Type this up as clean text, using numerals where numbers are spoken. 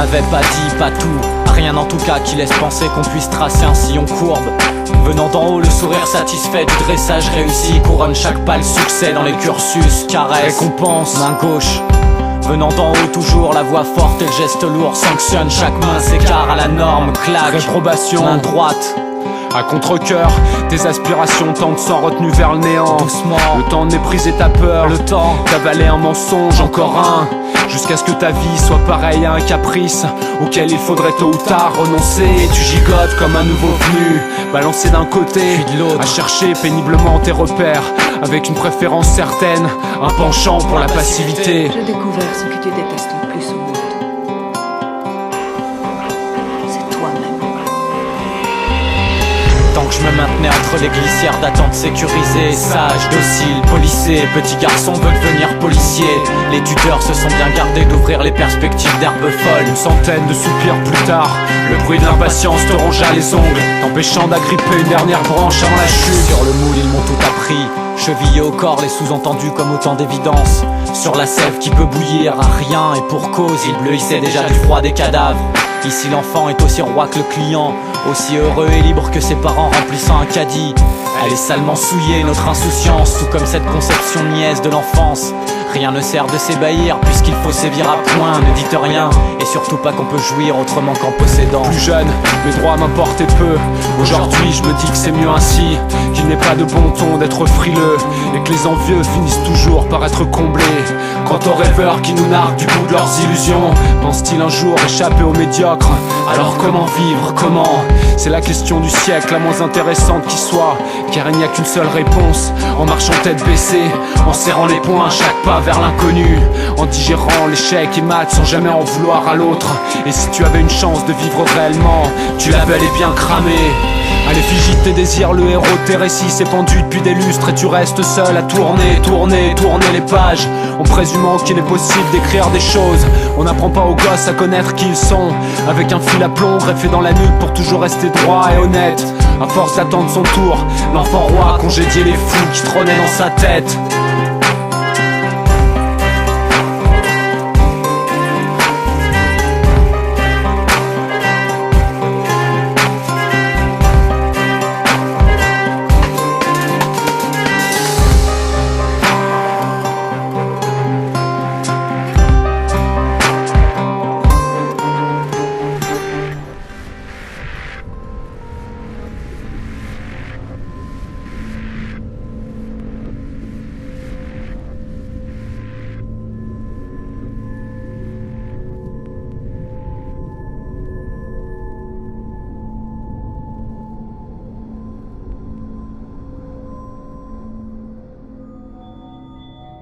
n'avait pas dit, pas tout. Rien en tout cas qui laisse penser qu'on puisse tracer un sillon courbe. Venant d'en haut, le sourire satisfait du dressage réussi couronne chaque pas le succès dans les cursus. Caresse, récompense, main gauche. Venant d'en haut toujours, la voix forte et le geste lourd sanctionne. Chaque main s'écarte à la norme, claque, réprobation, main droite. À contre-cœur, tes aspirations tentent sans retenue vers le néant. Doucement, le temps de mépriser ta peur, le temps d'avaler un mensonge, encore un. Jusqu'à ce que ta vie soit pareille à un caprice auquel il faudrait tôt ou tard renoncer. Et tu gigotes comme un nouveau venu, balancé d'un côté puis de l'autre, à chercher péniblement tes repères, avec une préférence certaine, un penchant pour la passivité. J'ai découvert ce que tu détestes le plus au monde. C'est toi-même. Tant que je me maintenais entre les glissières d'attente sécurisées, sage, docile, policé, petit garçon veut devenir policier. Les tuteurs se sont bien gardés d'ouvrir les perspectives d'herbes folles. Une centaine de soupirs plus tard, le bruit de l'impatience te rongea les ongles, t'empêchant d'agripper une dernière branche avant la chute. Sur le moule ils m'ont tout appris, chevillé au corps les sous-entendus comme autant d'évidence. Sur la sève qui peut bouillir à rien et pour cause, il bleuissait déjà du froid des cadavres. Ici l'enfant est aussi roi que le client, aussi heureux et libre que ses parents remplissant un caddie. Elle est salement souillée notre insouciance, tout comme cette conception niaise de l'enfance. Rien ne sert de s'ébahir puisqu'il faut sévir à point. Ne dites rien et surtout pas qu'on peut jouir autrement qu'en possédant. Plus jeune, mes droits m'importaient peu. Aujourd'hui je me dis que c'est mieux ainsi, qu'il n'est pas de bon ton d'être frileux, et que les envieux finissent toujours par être comblés. Quant aux rêveurs qui nous narguent du bout de leurs illusions, pensent-ils un jour échapper aux médiocres? Alors comment vivre, comment? C'est la question du siècle, la moins intéressante qui soit, car il n'y a qu'une seule réponse. En marchant tête baissée, en serrant les poings à chaque pas vers l'inconnu, en digérant l'échec et mat sans jamais en vouloir à l'autre. Et si tu avais une chance de vivre réellement, tu l'as bel et bien cramé. À l'effigie de tes désirs, le héros de tes récits s'est pendu depuis des lustres, et tu restes seul à tourner, tourner, tourner les pages, en présumant qu'il est possible d'écrire des choses. On n'apprend pas aux gosses à connaître qui ils sont, avec un fil à plomb greffé dans la nuque pour toujours rester droit et honnête. À force d'attendre son tour, l'enfant roi congédiait les fous qui trônaient dans sa tête.